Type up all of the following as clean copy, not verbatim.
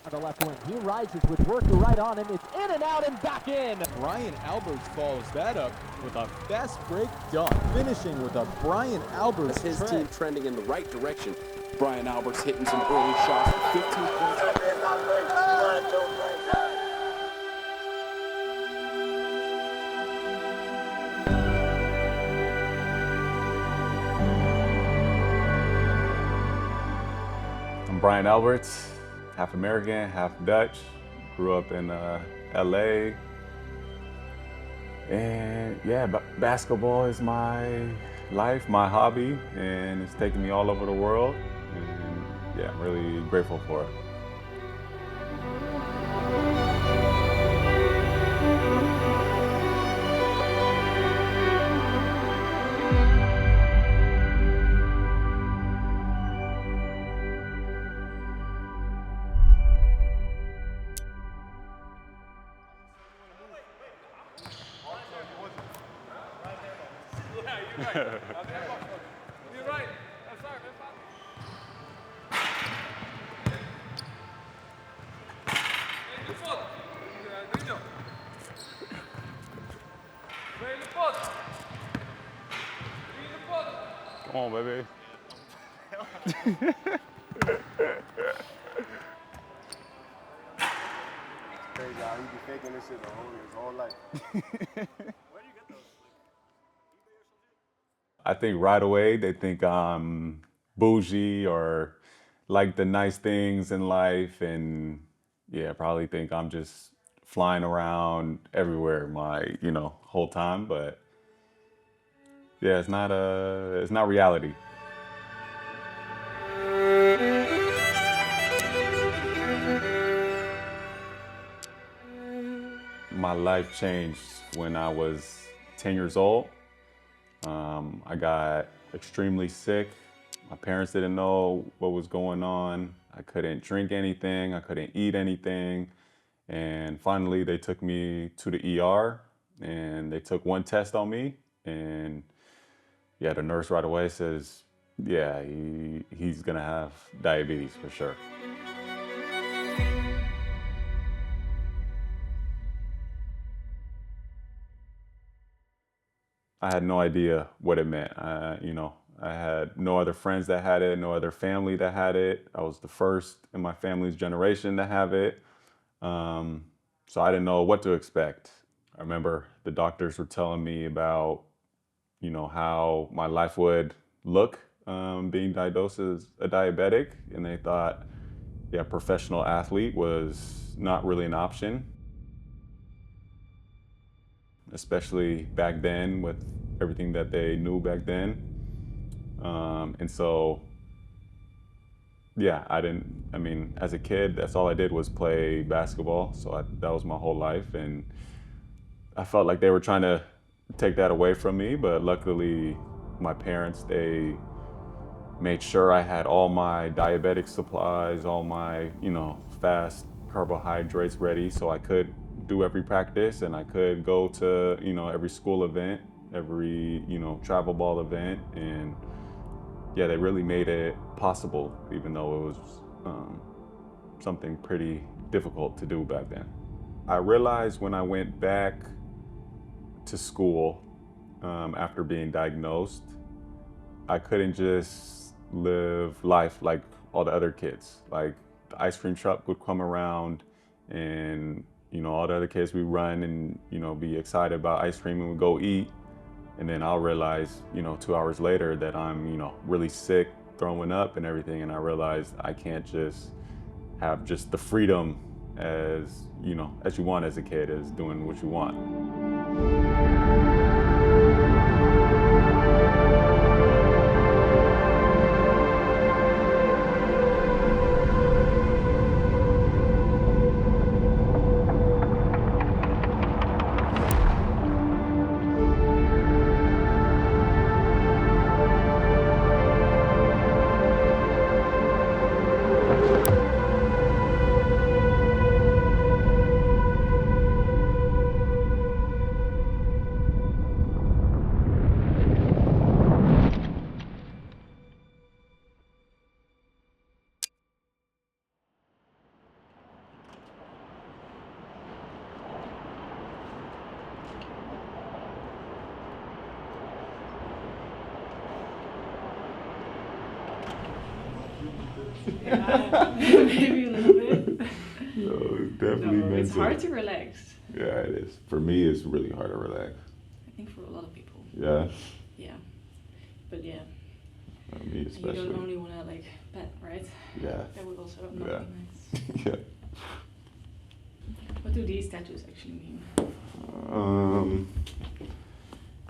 On the left wing, he rises with worker right on him. It's in and out and back in. Bryan Alberts follows that up with a fast break dunk, finishing with a Bryan Alberts his team trending in the right direction. Bryan Alberts hitting some early shots for 15 points. I'm Bryan Alberts, half American, half Dutch. Grew up in LA. And yeah, basketball is my life, my hobby, and it's taken me all over the world. And yeah, I'm really grateful for it. You're right. I'm sorry, man. Come on, baby. Crazy how he be faking this shit his whole life. Where do you get those? I think right away they think I'm bougie or like the nice things in life, and yeah, probably think I'm just flying around everywhere my whole time. But yeah, it's not reality. My life changed when I was 10 years old. I got extremely sick. My parents didn't know what was going on. I couldn't drink anything. I couldn't eat anything. And finally, they took me to the ER and they took one test on me. And yeah, the nurse right away says, yeah, he's gonna have diabetes for sure. I had no idea what it meant. I had no other friends that had it, no other family that had it. I was the first in my family's generation to have it. So I didn't know what to expect. I remember the doctors were telling me about, how my life would look being diagnosed as a diabetic. And they thought, yeah, professional athlete was not really an option, especially back then with everything that they knew back then. And so, yeah, as a kid, that's all I did was play basketball. So that was my whole life. And I felt like they were trying to take that away from me. But luckily, my parents, they made sure I had all my diabetic supplies, all my, fast carbohydrates ready so I could do every practice and I could go to, every school event, every, travel ball event. And yeah, they really made it possible, even though it was something pretty difficult to do back then. I realized when I went back to school after being diagnosed, I couldn't just live life like all the other kids. Like the ice cream truck would come around and all the other kids would run and be excited about ice cream and would go eat. And then I'll realize, 2 hours later that I'm, really sick, throwing up and everything. And I realized I can't just have just the freedom as you want as a kid, as doing what you want. Yeah, maybe a little bit. So it's definitely No, it's mental. hard to relax. Yeah, it is. For me, it's really hard to relax. I think for a lot of people. Yeah. Yeah. But yeah. Me especially. You don't only want to like pet, right? Yeah. That would also not Yeah. be nice. Yeah. What do these tattoos actually mean?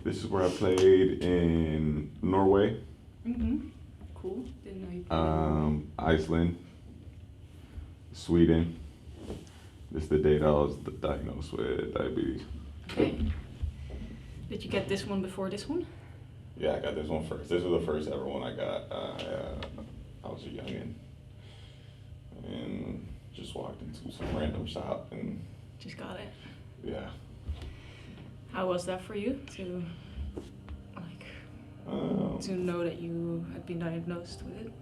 This is where I played in Norway, Cool. Didn't know you played. Iceland, Sweden. This is the date I was diagnosed with diabetes. Okay. Did you get this one before this one? Yeah, I got this one first. This was the first ever one I got. I was a youngin' and just walked into some random shop and Just got it. yeah. How was that for you to like to know that you had been diagnosed with it?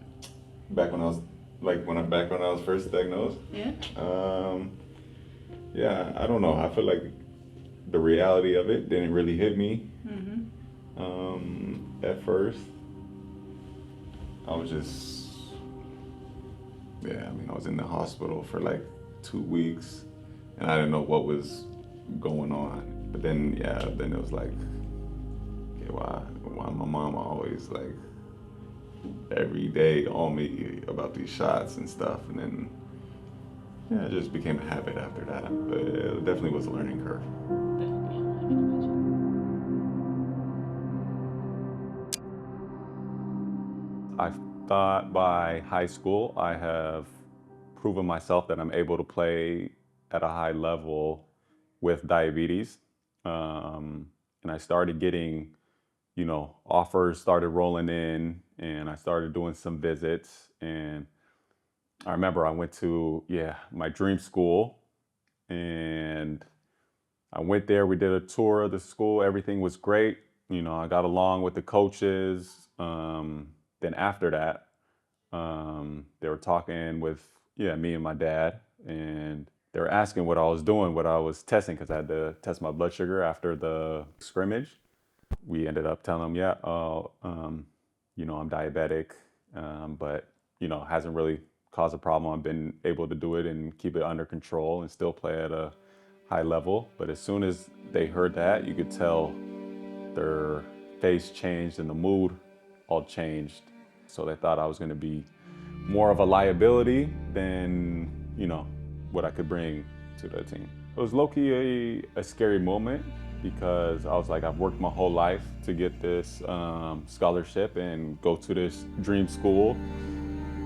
Back when I was first diagnosed. Yeah. Yeah, I don't know. I feel like the reality of it didn't really hit me. At first, I was just, I was in the hospital for like 2 weeks and I didn't know what was going on. But then, then it was like, okay, why my mama always like every day on me about these shots and stuff. And then, it just became a habit after that. But it definitely was a learning curve. I thought by high school I have proven myself that I'm able to play at a high level with diabetes. And I started getting, offers started rolling in and I started doing some visits. And I remember I went to, my dream school and I went there, we did a tour of the school, everything was great. I got along with the coaches. Then after that, they were talking with, me and my dad, and they were asking what I was doing, what I was testing, because I had to test my blood sugar after the scrimmage. We ended up telling them, I'm diabetic, but, hasn't really caused a problem. I've been able to do it and keep it under control and still play at a high level. But as soon as they heard that, you could tell their face changed and the mood all changed. So they thought I was going to be more of a liability than, what I could bring to the team. It was low-key a scary moment because I was like, I've worked my whole life to get this scholarship and go to this dream school.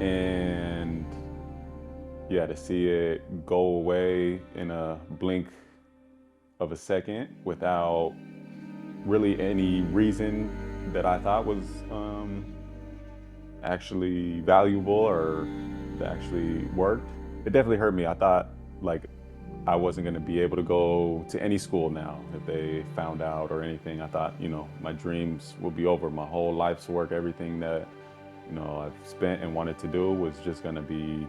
And to see it go away in a blink of a second without really any reason that I thought was actually valuable or that actually worked. It definitely hurt me. I thought like I wasn't gonna be able to go to any school now if they found out or anything. I thought, my dreams would be over. My whole life's work, everything that, I've spent and wanted to do was just gonna be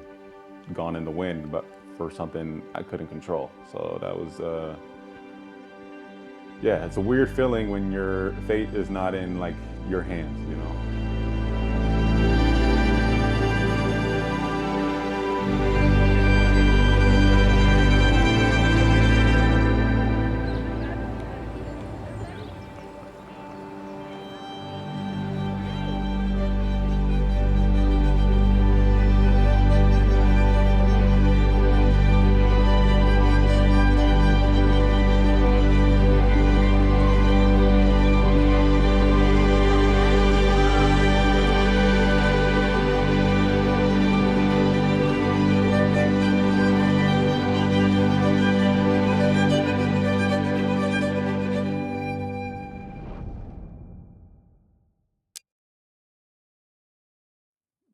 gone in the wind, but for something I couldn't control. So that was, it's a weird feeling when your fate is not in like your hands,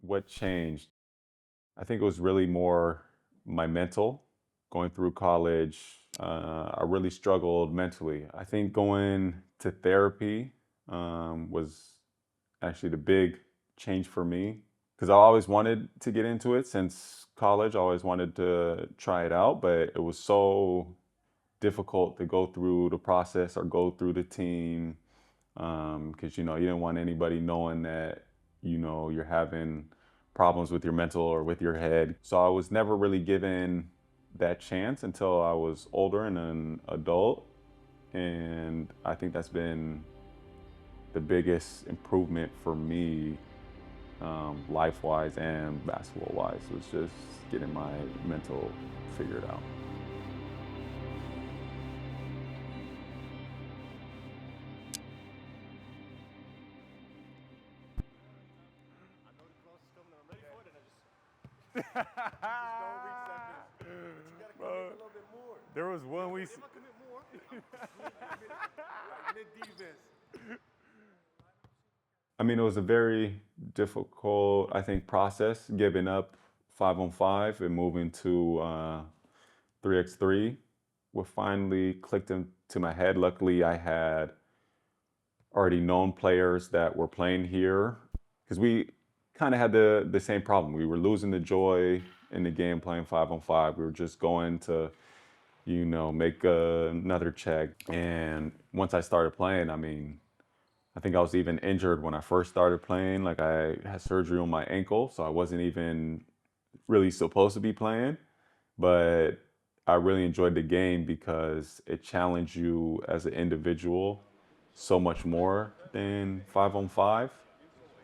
What changed? I think it was really more my mental. Going through college, I really struggled mentally. I think going to therapy was actually the big change for me because I always wanted to get into it since college. I always wanted to try it out, but it was so difficult to go through the process or go through the team because you didn't want anybody knowing that you're having problems with your mental or with your head. So I was never really given that chance until I was older and an adult. And I think that's been the biggest improvement for me, life-wise and basketball-wise, was just getting my mental figured out. There was one we. I mean, it was a very difficult, I think, process giving up 5-on-5 and moving to 3x3. What finally clicked into my head, luckily I had already known players that were playing here, because we kind of had the same problem. We were losing the joy in the game playing 5-on-5. We were just going to, you know, make another check. And once I started playing, I mean, I think I was even injured when I first started playing. Like, I had surgery on my ankle, so I wasn't even really supposed to be playing. But I really enjoyed the game because it challenged you as an individual so much more than 5-on-5.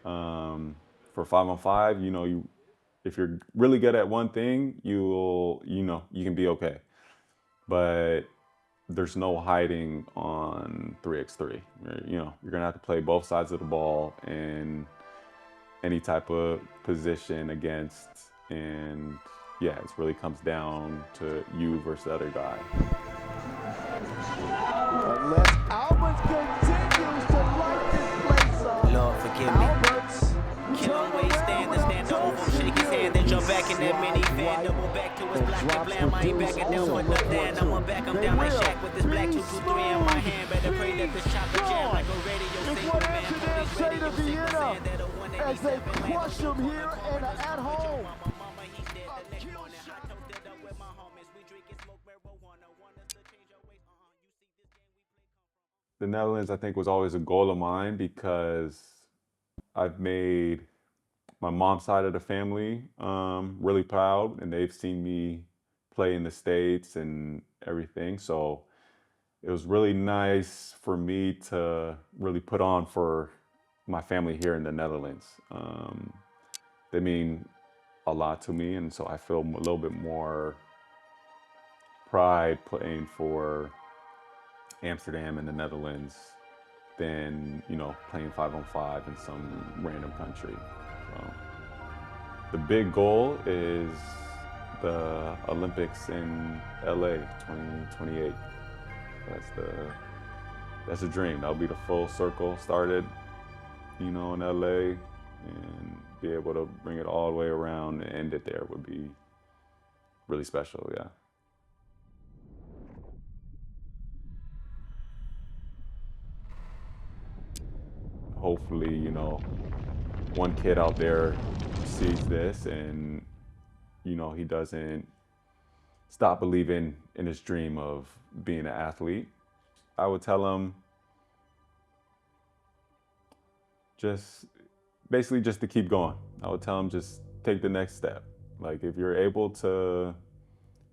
For 5-on-5, you know, if you're really good at one thing, you can be okay. But there's no hiding on 3x3. You know, you're gonna have to play both sides of the ball in any type of position against, and yeah, it really comes down to you versus the other guy. Unless Alberts continues to light this place up. Lord, forgive me. Alberts. Can always stand over, shake his hand, then jump back in that minivan, double back to his black and blam. I ain't backing down for nothing. I'ma back him down like Shaq with this black 223 in my hand. Better pray that this chopper jam like a radio It's what Amsterdam say to Vienna as they crush them here and at home. The Netherlands, I think, was always a goal of mine because I've made my mom's side of the family really proud, and they've seen me play in the States and everything. So it was really nice for me to really put on for my family here in the Netherlands. They mean a lot to me, and so I feel a little bit more pride playing for Amsterdam in the Netherlands than, you know, playing 5-on-5 in some random country. So the big goal is the Olympics in LA 2028. That's a dream. That'll be the full circle started, you know, in LA, and be able to bring it all the way around and end it there would be really special, yeah. Hopefully, you know, one kid out there sees this and, you know, he doesn't stop believing in his dream of being an athlete. I would tell him basically just to keep going. I would tell him just take the next step. Like, if you're able to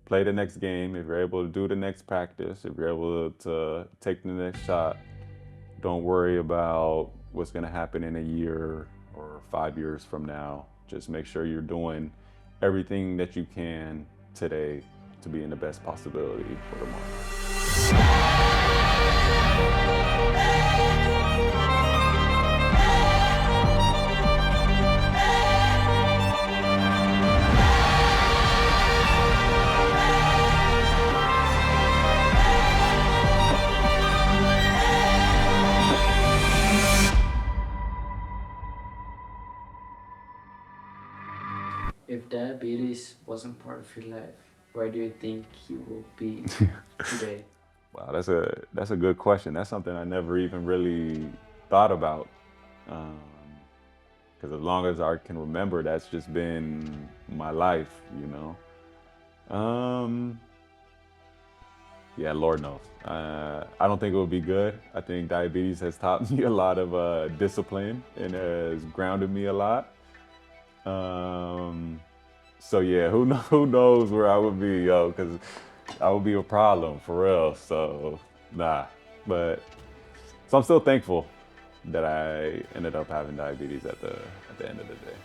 play the next game, if you're able to do the next practice, if you're able to take the next shot, don't worry about what's gonna happen in a year or 5 years from now. Just make sure you're doing everything that you can today to be in the best possibility for tomorrow. If diabetes wasn't part of your life, where do you think you will be today? Wow, that's a good question. That's something I never even really thought about. Because as long as I can remember, that's just been my life, you know. Yeah, Lord knows. I don't think it would be good. I think diabetes has taught me a lot of discipline and has grounded me a lot. So yeah, who knows where I would be, yo, because I would be a problem for real. So nah, so I'm still thankful that I ended up having diabetes at the end of the day.